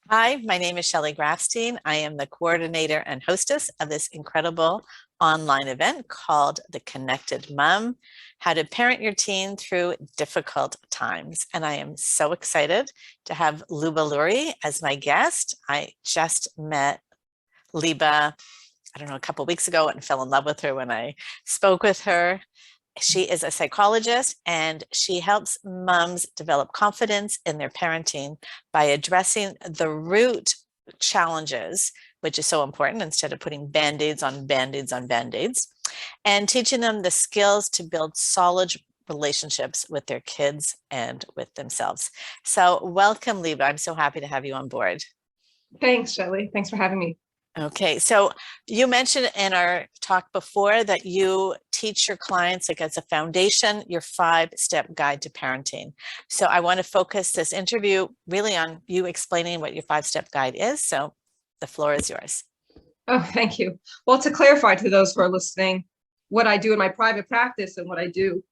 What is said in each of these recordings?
Hi, my name is Shelley Grafstein. I am the coordinator and hostess of this incredible online event called The Connected Mom, How to Parent Your Teen Through Difficult Times. And I am so excited to have Liba Lurie as my guest. I just met Liba, I don't know, a couple of weeks ago and fell in love with her when I spoke with her. She is a psychologist and she helps moms develop confidence in their parenting by addressing the root challenges, which is so important instead of putting band-aids on band-aids on band-aids, and teaching them the skills to build solid relationships with their kids and with themselves. So welcome, Liba. I'm so happy to have you on board. Thanks, Shelley. Thanks for having me. Okay, so you mentioned in our talk before that you teach your clients, like as a foundation, your 5-step guide to parenting. So I want to focus this interview really on you explaining what your 5-step guide is. So the floor is yours. Oh, thank you. Well, to clarify to those who are listening, what I do in my private practice and what I do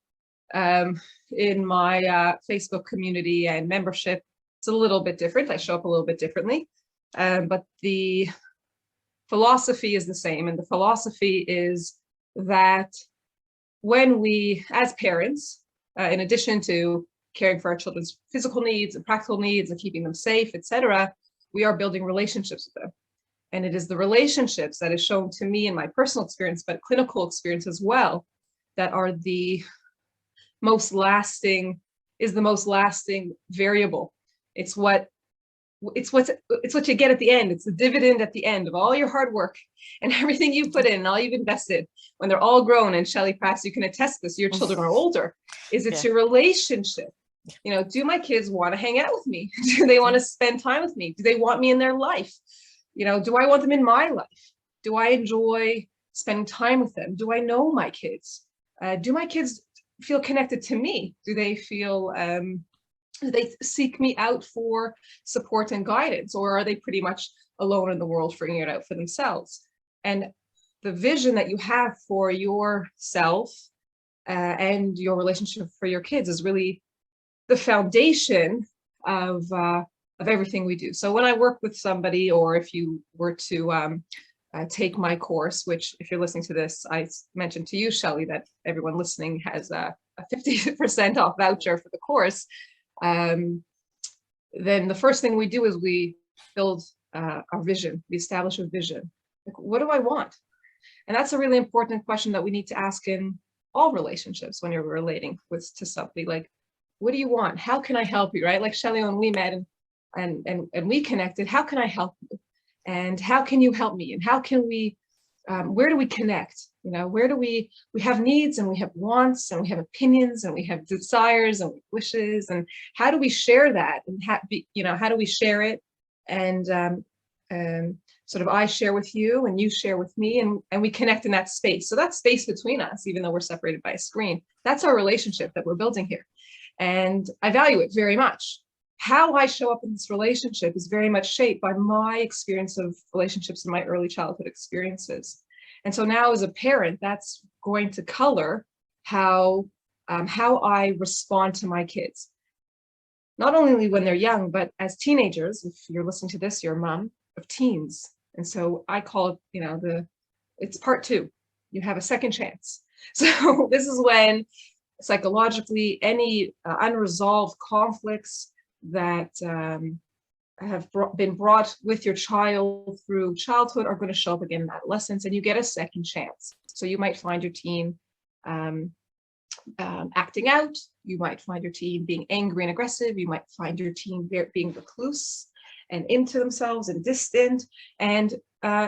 in my Facebook community and membership, it's a little bit different. I show up a little bit differently, but the philosophy is the same. And the philosophy is that when we, as parents, in addition to caring for our children's physical needs and practical needs and keeping them safe, etc., we are building relationships with them. And it is the relationships that is shown to me in my personal experience, but clinical experience as well, that are the most lasting, is the most lasting variable. It's what you get at the end. It's the dividend at the end of all your hard work and everything you put in and all you've invested when they're all grown. And Shelley, perhaps you can attest this, your children are older, it's your relationship. You know, do my kids want to hang out with me? Do they want to spend time with me? Do they want me in their life? You know, do I want them in my life? Do I enjoy spending time with them? Do I know my kids? Do my kids feel connected to me? Do they feel, do they seek me out for support and guidance, or are they pretty much alone in the world figuring it out for themselves? And the vision that you have for yourself and your relationship for your kids is really the foundation of everything we do. So when I work with somebody, or if you were to take my course, which if you're listening to this, I mentioned to you, Shelley, that everyone listening has a 50% off voucher for the course. Then the first thing we do is we build our vision. We establish a vision. Like, what do I want? And that's a really important question that we need to ask in all relationships when you're relating to somebody. Like, what do you want? How can I help you? Right? Like Shelley, when we met and we connected, how can I help you? And how can you help me? And how can we, where do we connect? You know, where do we have needs and we have wants and we have opinions and we have desires and wishes, and how do we share that? And how do we share it? And sort of I share with you and you share with me, and we connect in that space. So that space between us, even though we're separated by a screen, that's our relationship that we're building here. And I value it very much. How I show up in this relationship is very much shaped by my experience of relationships in my early childhood experiences. And so now as a parent, that's going to color how I respond to my kids. Not only when they're young, but as teenagers. If you're listening to this, you're a mom of teens. And so I call it, you know, it's part 2. You have a second chance. So this is when psychologically any unresolved conflicts that have been brought with your child through childhood are going to show up again in adolescence, and you get a second chance. So you might find your teen acting out. You might find your teen being angry and aggressive. You might find your teen being recluse and into themselves and distant. And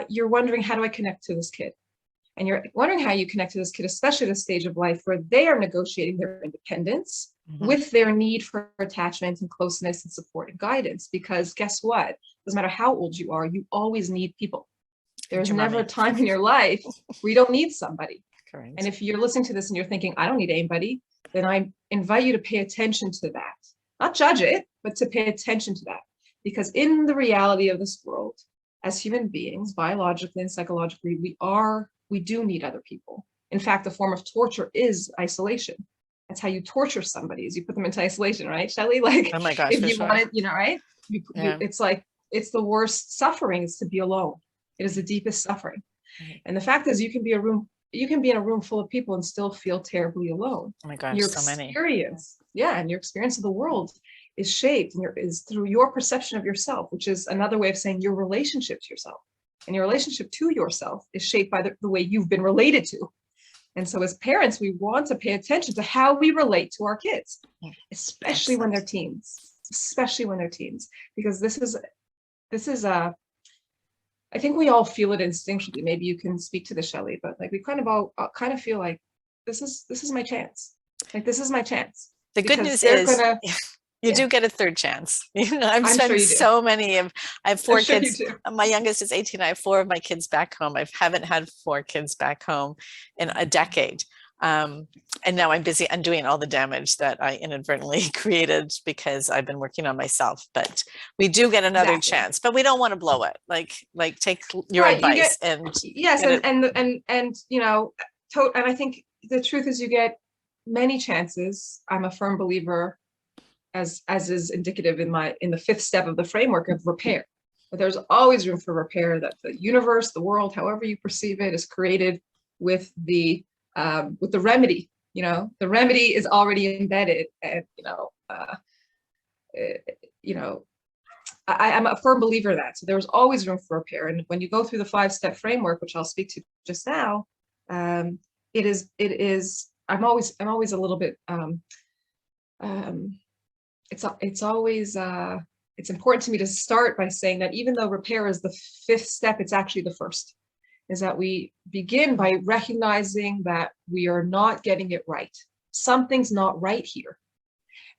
you're wondering, how do I connect to this kid? And you're wondering how you connect to this kid, especially at a stage of life where they are negotiating their independence with their need for attachment and closeness and support and guidance. Because guess what? Doesn't matter how old you are, you always need people. There's never a time in your life where you don't need somebody. Correct. And if you're listening to this and you're thinking, I don't need anybody, then I invite you to pay attention to that. Not judge it, but to pay attention to that. Because in the reality of this world, as human beings, biologically and psychologically, we do need other people. In fact, a form of torture is isolation. That's how you torture somebody, is you put them into isolation, right, Shelley? Like, oh my gosh, if you sure. want it, you know, right? It's like it's the worst suffering is to be alone. It is the deepest suffering. Right. And the fact is, you can be in a room full of people and still feel terribly alone. Oh my gosh, Your so many. experience, and your experience of the world is shaped and is through your perception of yourself, which is another way of saying your relationship to yourself. And your relationship to yourself is shaped by the way you've been related to. And so as parents, we want to pay attention to how we relate to our kids, especially when they're teens, because this is I think we all feel it instinctually. Maybe you can speak to this, Shelley, but like we kind of feel like this is my chance. Like this is my chance. The good news is you do get a third chance. I've spent so many of, I have 4 kids. My youngest is 18. I have 4 of my kids back home. I haven't had 4 kids back home in a decade. And now I'm busy undoing all the damage that I inadvertently created because I've been working on myself. But we do get another chance, but we don't want to blow it. Like take your advice and and you know, and I think the truth is you get many chances. I'm a firm believer, as is indicative in the 5th step of the framework of repair. But there's always room for repair, that the universe, the world, however you perceive it, is created with the remedy. You know, the remedy is already embedded, and I'm a firm believer of that. So there's always room for repair. And when you go through the 5-step framework, which I'll speak to just now, it is. I'm always a little bit. It's important to me to start by saying that even though repair is the 5th step, it's actually the 1st. Is that we begin by recognizing that we are not getting it right. Something's not right here.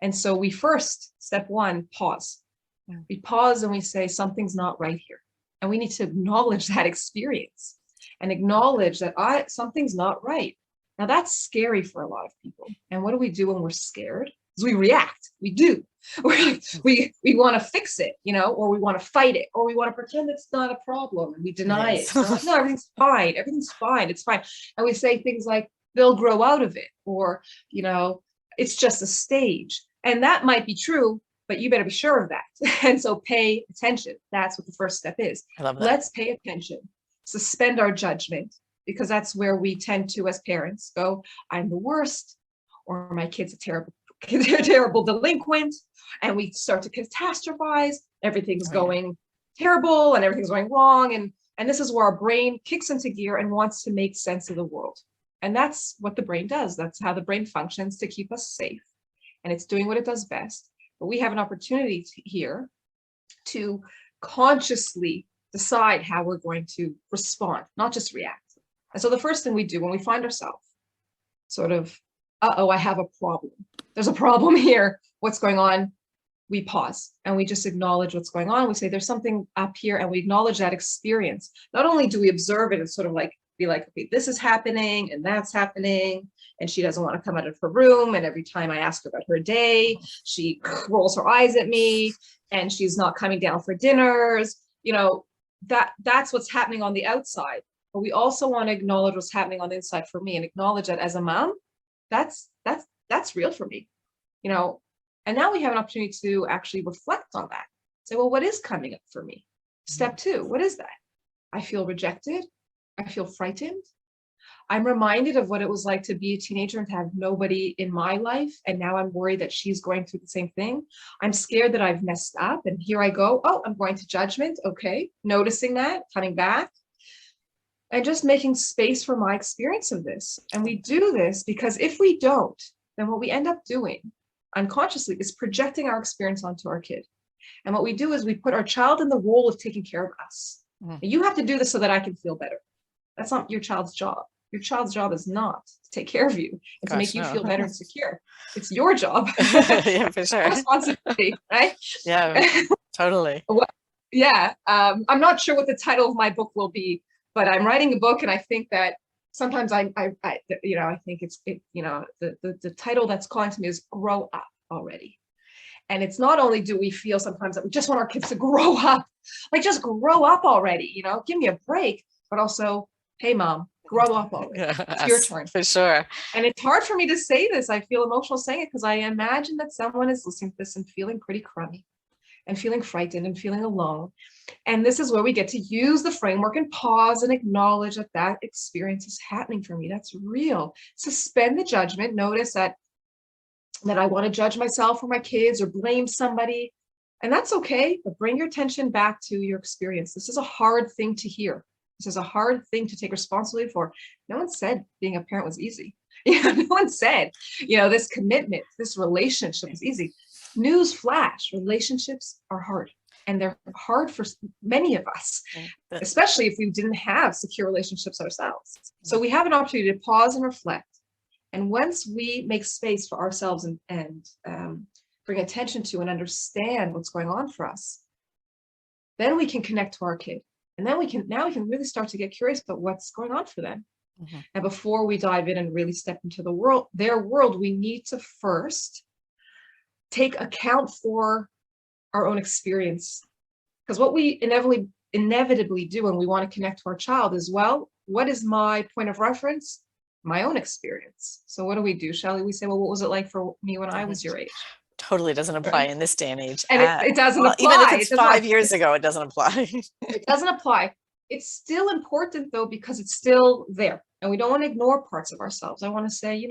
And so we first, step 1, pause. We pause and we say, something's not right here. And we need to acknowledge that experience and acknowledge that something's not right. Now that's scary for a lot of people. And what do we do when we're scared? Is we react. We do. We want to fix it, or we want to fight it, or we want to pretend it's not a problem and we deny it. We're like, no, everything's fine. Everything's fine. It's fine. And we say things like, they'll grow out of it, or, it's just a stage. And that might be true, but you better be sure of that. And so pay attention. That's what the 1st step is. I love that. Let's pay attention, suspend our judgment, because that's where we tend to, as parents, go, I'm the worst, or my kid's a terrible delinquent, and we start to catastrophize. Everything's going terrible and everything's going wrong, and this is where our brain kicks into gear and wants to make sense of the world. And that's what the brain does. That's how the brain functions to keep us safe, and it's doing what it does best. But we have an opportunity here to consciously decide how we're going to respond, not just react. And so the first thing we do when we find ourselves sort of, I have a problem. There's a problem here. What's going on? We pause and we just acknowledge what's going on. We say there's something up here, and we acknowledge that experience. Not only do we observe it and sort of like be like, okay, this is happening and that's happening, and she doesn't want to come out of her room, and every time I ask her about her day, she rolls her eyes at me, and she's not coming down for dinners. That's what's happening on the outside. But we also want to acknowledge what's happening on the inside for me, and acknowledge that as a mom, that's real for me, and now we have an opportunity to actually reflect on that. Say, well, what is coming up for me? Step 2, what is that? I feel rejected. I feel frightened. I'm reminded of what it was like to be a teenager and to have nobody in my life. And now I'm worried that she's going through the same thing. I'm scared that I've messed up. And here I go. Oh, I'm going to judgment. Okay. Noticing that, coming back, and just making space for my experience of this. And we do this because if we don't, then what we end up doing unconsciously is projecting our experience onto our kid. And what we do is we put our child in the role of taking care of us. You have to do this so that I can feel better. That's not your child's job. Your child's job is not to take care of you and to make you feel better and secure. It's your job. Yeah, for sure. Responsibility, right? Yeah, totally. Yeah. I'm not sure what the title of my book will be, but I'm writing a book, and I think that sometimes I think the title that's calling to me is Grow Up Already. And it's not only do we feel sometimes that we just want our kids to grow up, like just grow up already, give me a break, but also, hey, mom, grow up already. Yes, it's your turn. For sure. And it's hard for me to say this. I feel emotional saying it because I imagine that someone is listening to this and feeling pretty crummy and feeling frightened and feeling alone. And this is where we get to use the framework and pause and acknowledge that that experience is happening for me. That's real. Suspend the judgment. Notice that I want to judge myself or my kids or blame somebody. And that's okay, but bring your attention back to your experience. This is a hard thing to hear. This is a hard thing to take responsibility for. No one said being a parent was easy. No one said, this commitment, this relationship is easy. News flash, relationships are hard. And they're hard for many of us, especially if we didn't have secure relationships ourselves. So we have an opportunity to pause and reflect. And once we make space for ourselves and bring attention to and understand what's going on for us, then we can connect to our kid. And then we can really start to get curious about what's going on for them. Mm-hmm. And before we dive in and really step into their world, we need to first take account for our own experience. Because what we inevitably do when we want to connect to our child is, well, what is my point of reference? My own experience. So what do we do, Shelley? We say, well, what was it like for me when I was your age? Totally doesn't apply in this day and age. And it doesn't apply. Even if it's 5 years ago, it doesn't apply. It doesn't apply. It's still important though, because it's still there. And we don't want to ignore parts of ourselves. I want to say,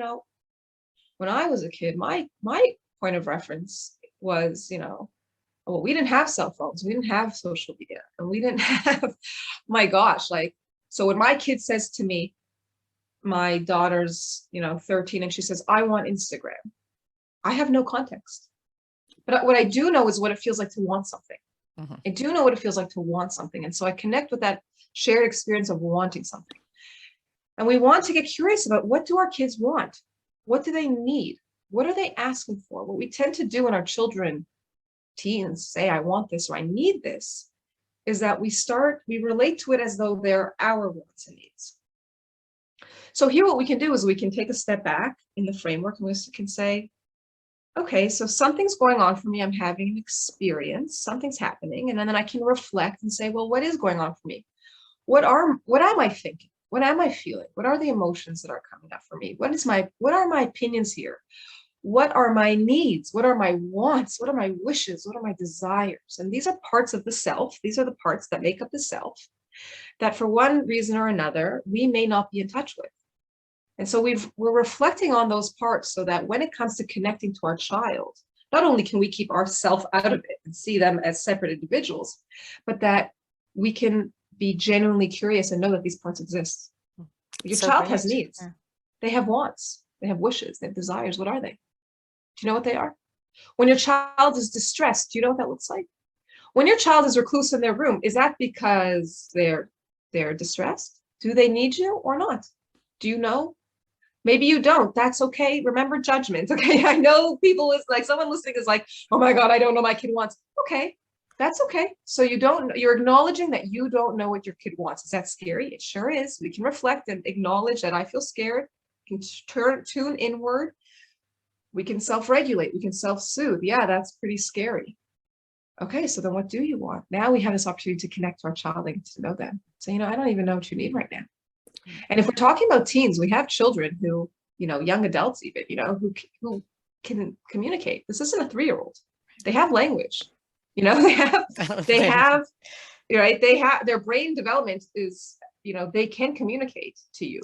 when I was a kid, my point of reference was, well, we didn't have cell phones. We didn't have social media. And we didn't have, my gosh, so when my kid says to me, my daughter's, 13, and she says, I want Instagram. I have no context. But what I do know is what it feels like to want something. Mm-hmm. I do know what it feels like to want something. And so I connect with that shared experience of wanting something. And we want to get curious about, what do our kids want? What do they need? What are they asking for? What we tend to do when our teens say, I want this or I need this, is that we relate to it as though they're our wants and needs. So here what we can do is we can take a step back in the framework and we can say, okay, so something's going on for me. I'm having an experience, something's happening. And then I can reflect and say, well, what is going on for me? What am I thinking? What am I feeling? What are the emotions that are coming up for me? What are my opinions here? What are my needs? What are my wants? What are my wishes? What are my desires? And these are parts of the self. These are the parts that make up the self that for one reason or another, we may not be in touch with. And so we're reflecting on those parts so that when it comes to connecting to our child, not only can we keep ourselves out of it and see them as separate individuals, but that we can be genuinely curious and know that these parts exist. Your child has needs. Yeah. They have wants. They have wishes. They have desires. What are they? Do you know what they are? When your child is distressed, do you know what that looks like? When your child is recluse in their room, is that because they're distressed? Do they need you or not? Do you know? Maybe you don't. That's okay. Remember judgment. Okay. I know people is like, someone listening is like, oh my God, I don't know my kid wants. Okay. That's okay. So you're acknowledging that you don't know what your kid wants. Is that scary? It sure is. We can reflect and acknowledge that I feel scared. We can tune inward. We can self-regulate. We can self-soothe. Yeah, that's pretty scary. Okay. So then what do you want? Now we have this opportunity to connect to our child and get to know them. So, I don't even know what you need right now. And if we're talking about teens, we have children who, young adults even, who can communicate. This isn't a 3-year-old. They have language, they have, right. They have, their brain development is, they can communicate to you,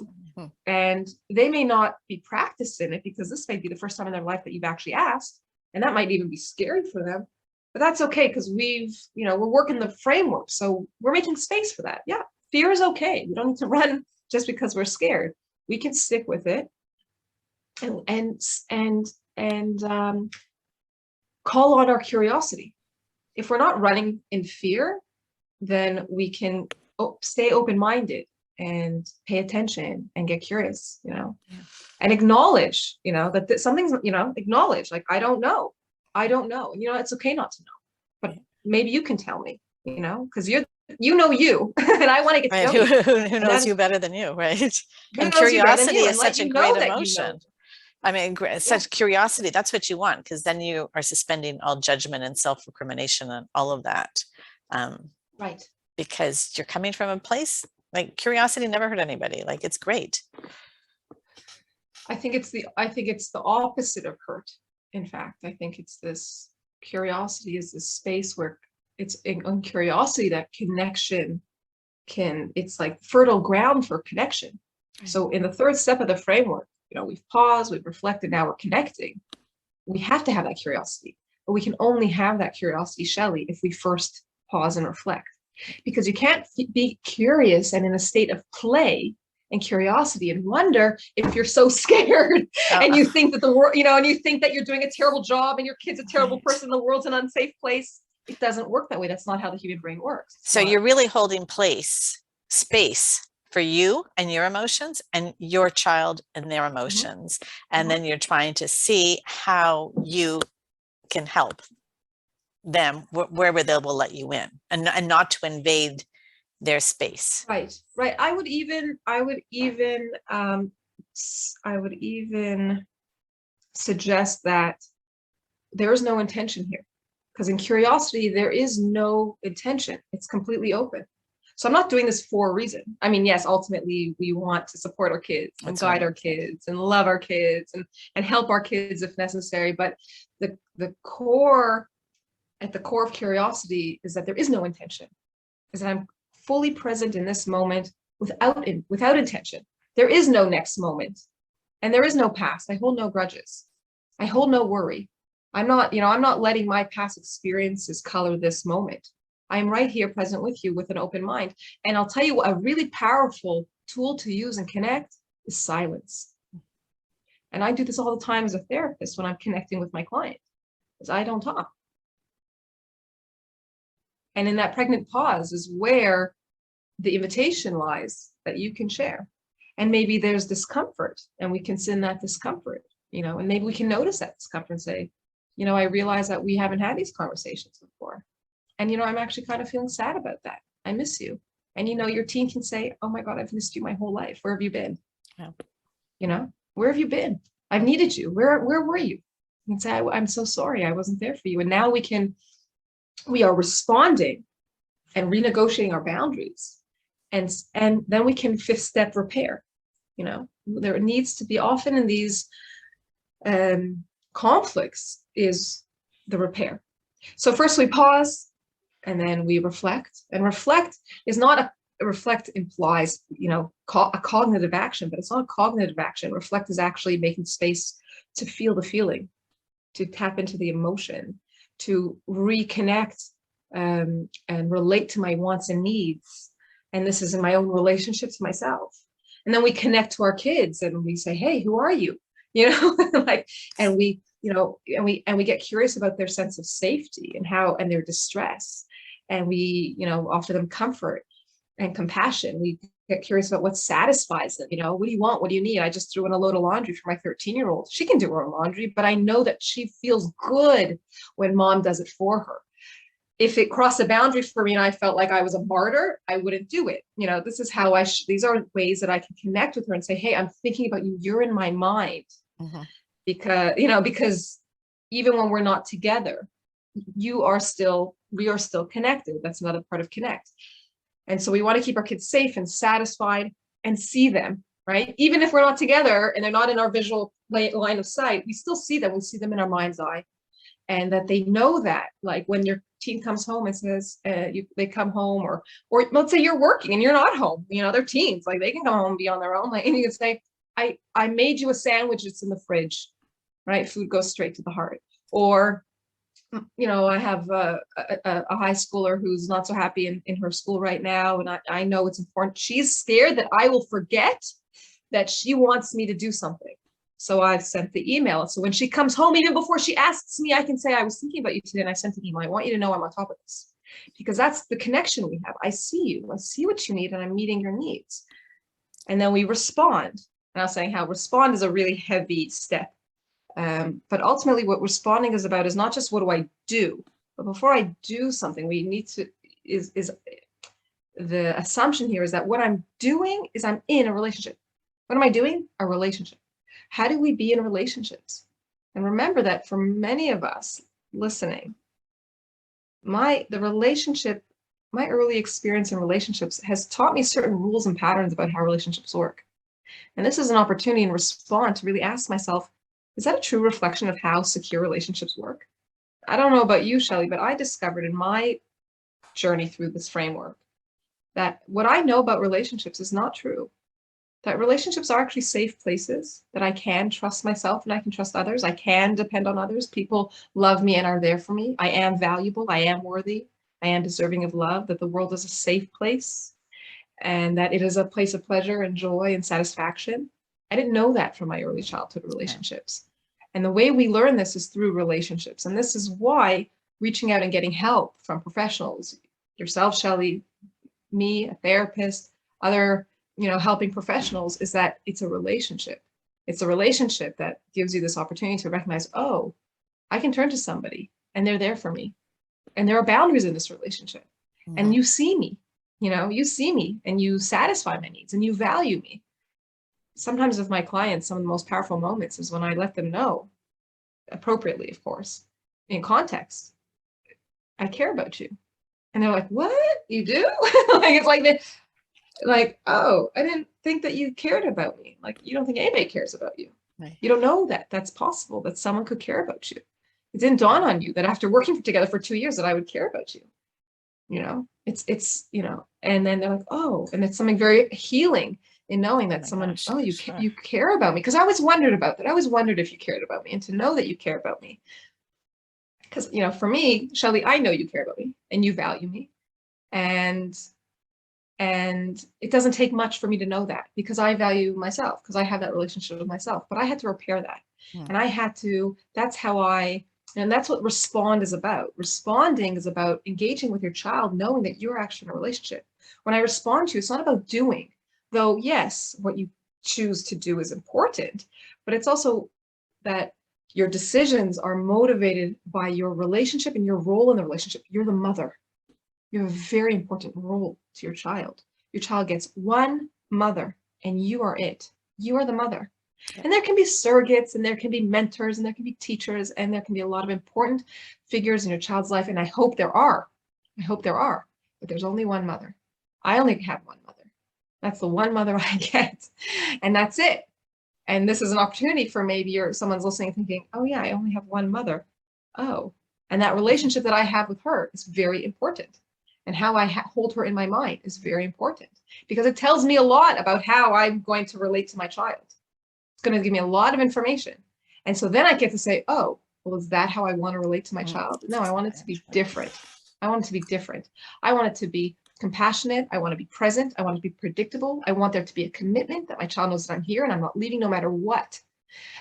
and they may not be practicing it because this may be the first time in their life that you've actually asked. And that might even be scary for them, but that's okay. Cause we're working the framework. So we're making space for that. Yeah. Fear is okay. We don't need to run just because we're scared. We can stick with it and call on our curiosity. If we're not running in fear, then we can stay open-minded and pay attention and get curious, and acknowledge, that something's, acknowledge, like, I don't know. And, it's okay not to know, but maybe you can tell me, because you, and I want to get to know you. Who knows you better than you, right? And curiosity is such a great emotion. I mean, such curiosity, that's what you want, because then you are suspending all judgment and self-recrimination and all of that. Right. Because you're coming from a place, like, curiosity never hurt anybody. Like, it's great. I think it's the opposite of hurt. In fact, I think it's this curiosity is this space where it's in curiosity that connection it's like fertile ground for connection. So in the third step of the framework, we've paused, we've reflected, now we're connecting. We have to have that curiosity, but we can only have that curiosity, Shelley, if we first pause and reflect. Because you can't be curious and in a state of play and curiosity and wonder if you're so scared and you think that the world, and you think that you're doing a terrible job and your kid's a terrible person, the world's an unsafe place. It doesn't work that way. That's not how the human brain works. So you're really holding space for you and your emotions and your child and their emotions. And then you're trying to see how you can help them wherever they will let you in, and not to invade their space. Right. I would even suggest that there is no intention here, because in curiosity there is no intention. It's completely open. So I'm not doing this for a reason. I mean, yes, ultimately we want to support our kids and guide our kids and love our kids and help our kids if necessary. But the core, at the core of curiosity, is that there is no intention, is that I'm fully present in this moment without intention. There is no next moment, and there is no past. I hold no grudges. I hold no worry. I'm not letting my past experiences color this moment. I'm right here present with you with an open mind. And I'll tell you, a really powerful tool to use and connect is silence. And I do this all the time as a therapist when I'm connecting with my client, is I don't talk. And in that pregnant pause is where the invitation lies that you can share. And maybe there's discomfort, and we can send that discomfort, and maybe we can notice that discomfort and say, I realize that we haven't had these conversations before. And, I'm actually kind of feeling sad about that. I miss you. And, your teen can say, oh my God, I've missed you my whole life. Where have you been? Yeah. Where have you been? I've needed you. Where were you? You can say, I'm so sorry. I wasn't there for you. And now we are responding and renegotiating our boundaries. And then we can fifth step repair. There needs to be, often in these conflicts, is the repair. So first we pause, and then we reflect. And reflect is not reflect implies, a cognitive action, but it's not a cognitive action. Reflect is actually making space to feel the feeling, to tap into the emotion, to reconnect and relate to my wants and needs. And this is in my own relationship to myself. And then we connect to our kids and we say, hey, who are you? And we get curious about their sense of safety and their distress. And we, offer them comfort and compassion. We get curious about what satisfies them. What do you want? What do you need? I just threw in a load of laundry for my 13-year-old. She can do her own laundry, but I know that she feels good when mom does it for her. If it crossed a boundary for me and I felt like I was a martyr, I wouldn't do it. This is how these are ways that I can connect with her and say, hey, I'm thinking about you. You're in my mind. Because even when we're not together, we are still connected. That's another part of connect. And so we want to keep our kids safe and satisfied and see them, right? Even if we're not together and they're not in our visual line of sight, we still see them. We see them in our mind's eye. And that they know that, like when your teen comes home and says, they come home, or let's say you're working and you're not home, they're teens, like they can come home and be on their own. And you can say, I made you a sandwich, it's in the fridge, right? Food goes straight to the heart. Or, I have a high schooler who's not so happy in her school right now. And I know it's important. She's scared that I will forget that she wants me to do something. So I've sent the email. So when she comes home, even before she asks me, I can say, I was thinking about you today and I sent an email. I want you to know I'm on top of this, because that's the connection we have. I see you, I see what you need, and I'm meeting your needs. And then we respond. And I was saying how respond is a really heavy step. But ultimately what responding is about is not just what do I do, but before I do something, we need to, is the assumption here is that what I'm doing is I'm in a relationship. What am I doing? A relationship. How do we be in relationships? And remember that for many of us listening, my early experience in relationships has taught me certain rules and patterns about how relationships work. And this is an opportunity in response to really ask myself, is that a true reflection of how secure relationships work? I don't know about you, Shelley, but I discovered in my journey through this framework that what I know about relationships is not true. That relationships are actually safe places, that I can trust myself and I can trust others. I can depend on others. People love me and are there for me. I am valuable. I am worthy. I am deserving of love, that the world is a safe place and that it is a place of pleasure and joy and satisfaction. I didn't know that from my early childhood relationships. And the way we learn this is through relationships. And this is why reaching out and getting help from professionals, yourself, Shelley, me, a therapist, other, helping professionals, is that it's a relationship. It's a relationship that gives you this opportunity to recognize, oh, I can turn to somebody and they're there for me. And there are boundaries in this relationship. And you see me, you see me and you satisfy my needs and you value me. Sometimes with my clients, some of the most powerful moments is when I let them know, appropriately, of course, in context, I care about you. And they're like, what? You do? Like, it's like, oh, I didn't think that you cared about me. Like, you don't think anybody cares about you. Right. You don't know that that's possible, that someone could care about you. It didn't dawn on you that after working together for 2 years that I would care about you. It's and then they're like, oh, and it's something very healing in knowing that someone, gosh, oh, you sure. you care about me. Because I always wondered about that. I always wondered if you cared about me, and to know that you care about me. Because, for me, Shelley, I know you care about me and you value me. And it doesn't take much for me to know that, because I value myself, because I have that relationship with myself. But I had to repair that. And I had to, and that's what respond is about. Responding is about engaging with your child, knowing that you're actually in a relationship. When I respond to you, it's not about doing, though, yes, what you choose to do is important, but it's also that your decisions are motivated by your relationship and your role in the relationship. You're the mother. You have a very important role to your child. Your child gets one mother and you are it. You are the mother. Yep. And there can be surrogates and there can be mentors and there can be teachers and there can be a lot of important figures in your child's life. And I hope there are. But there's only one mother. I only have one mother. That's the one mother I get. And that's it. And this is an opportunity for maybe someone's listening thinking, oh yeah, I only have one mother. Oh, and that relationship that I have with her is very important. And how I hold her in my mind is very important, because it tells me a lot about how I'm going to relate to my child. It's going to give me a lot of information. And so then I get to say, oh, well, is that how I want to relate to my child? No, I want it to be different. I want it to be different. I want it to be compassionate. I want to be present. I want to be predictable. I want there to be a commitment that my child knows that I'm here and I'm not leaving no matter what.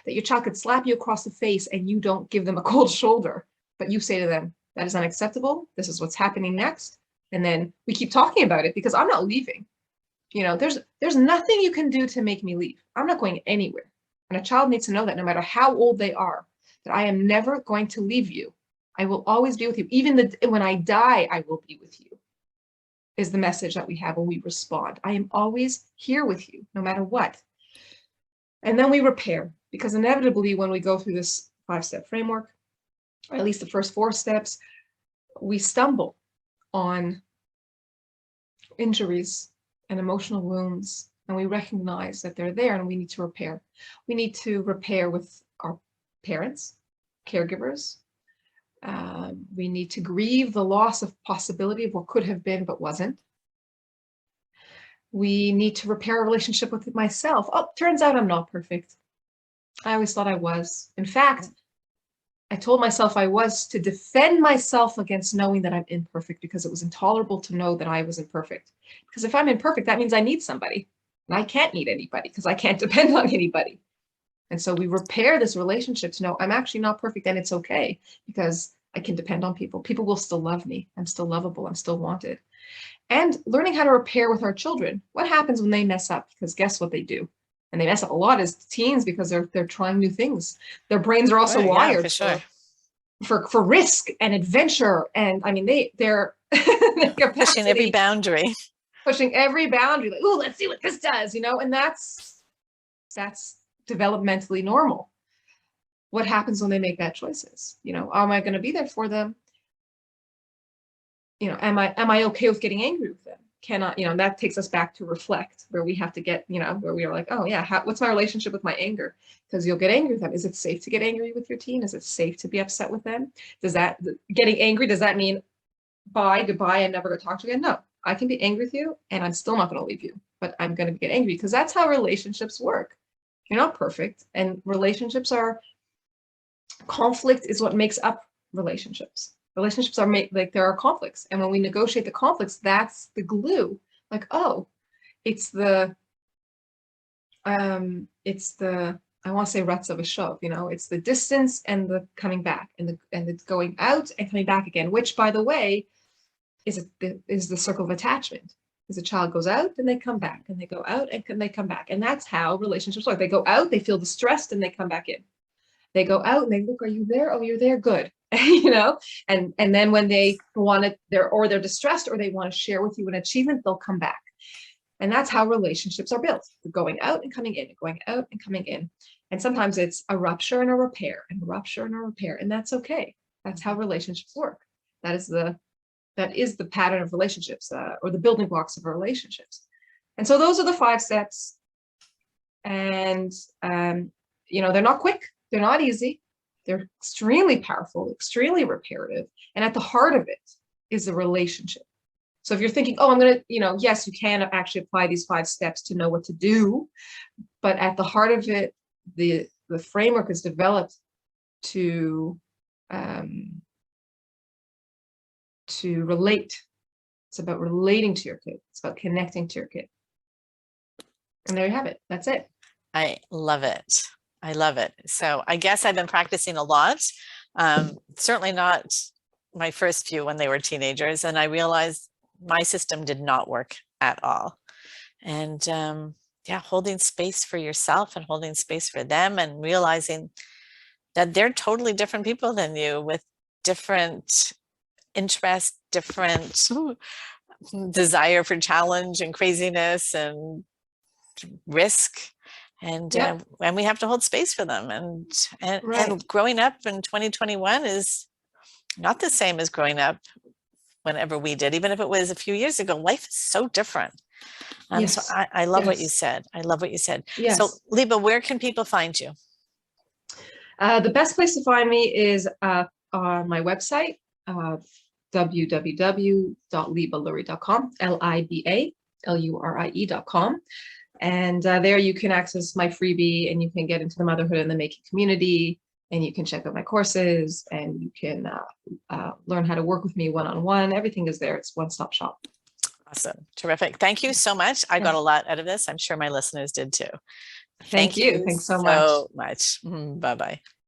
That your child could slap you across the face and you don't give them a cold shoulder, but you say to them, that is unacceptable. This is what's happening next. And then we keep talking about it, because I'm not leaving. There's nothing you can do to make me leave. I'm not going anywhere. And a child needs to know that no matter how old they are, that I am never going to leave you. I will always be with you. Even when I die, I will be with you, is the message that we have when we respond. I am always here with you, no matter what. And then we repair, because inevitably when we go through this 5-step framework, or at least the first 4 steps, we stumble on injuries and emotional wounds, and we recognize that they're there and we need to repair. We need to repair with our parents, caregivers. We need to grieve the loss of possibility of what could have been but wasn't. We need to repair a relationship with myself. Oh, turns out I'm not perfect. I always thought I was. In fact, I told myself I was, to defend myself against knowing that I'm imperfect, because it was intolerable to know that I was imperfect. Because if I'm imperfect, that means I need somebody. And I can't need anybody, because I can't depend on anybody. And so we repair this relationship to know I'm actually not perfect, and it's okay, because I can depend on people. People will still love me. I'm still lovable. I'm still wanted. And learning how to repair with our children. What happens when they mess up? Because guess what they do? And they mess up a lot as teens, because they're trying new things. Their brains are also wired for risk and adventure. And I mean, they're pushing every boundary. Pushing every boundary. Like, oh, let's see what this does, and that's developmentally normal. What happens when they make bad choices? Am I going to be there for them? Am I okay with getting angry with them? cannot, that takes us back to reflect, where we have to get, where we are like, oh yeah, what's my relationship with my anger? Because you'll get angry with them. Is it safe to get angry with your teen? Is it safe to be upset with them? Getting angry, does that mean bye, goodbye, and never go talk to you again? No, I can be angry with you and I'm still not going to leave you, but I'm going to get angry, because that's how relationships work. You're not perfect, and conflict is what makes up relationships. Relationships are made, like, there are conflicts, and when we negotiate the conflicts, that's the glue. Like, oh, it's the I want to say ruts of a shove, it's the distance and the coming back, and it's going out and coming back again, which, by the way, is the circle of attachment. As a child goes out and they come back, and they go out and they come back, and that's how relationships work. They go out, they feel distressed, and they come back in. They go out and they look, are you there? Oh, you're there. Good. And then when they want to, they're distressed, or they want to share with you an achievement, they'll come back. And that's how relationships are built. They're going out and coming in, going out and coming in. And sometimes it's a rupture and a repair, and a rupture and a repair. And that's okay. That's how relationships work. That is the pattern of relationships, or the building blocks of relationships. And so those are the 5 steps. And, they're not quick. They're not easy. They're extremely powerful, extremely reparative. And at the heart of it is the relationship. So if you're thinking, oh, I'm going to, yes, you can actually apply these 5 steps to know what to do. But at the heart of it, the framework is developed to relate. It's about relating to your kid. It's about connecting to your kid. And there you have it. That's it. I love it. I love it. So I guess I've been practicing a lot. Certainly not my first few when they were teenagers. And I realized my system did not work at all. And holding space for yourself and holding space for them, and realizing that they're totally different people than you, with different interests, different desire for challenge and craziness and risk. And and we have to hold space for them. And growing up in 2021 is not the same as growing up whenever we did, even if it was a few years ago. Life is so different. Yes. So I love what you said. I love what you said. Yes. So Liba, where can people find you? The best place to find me is on my website, www.libalurie.com, LIBALURIE.com. And there you can access my freebie, and you can get into the motherhood and the making community, and you can check out my courses, and you can learn how to work with me one-on-one. Everything is there. It's one-stop shop. Awesome. Terrific. Thank you so much. I got a lot out of this. I'm sure my listeners did too. Thank you. Thanks so much. Bye-bye.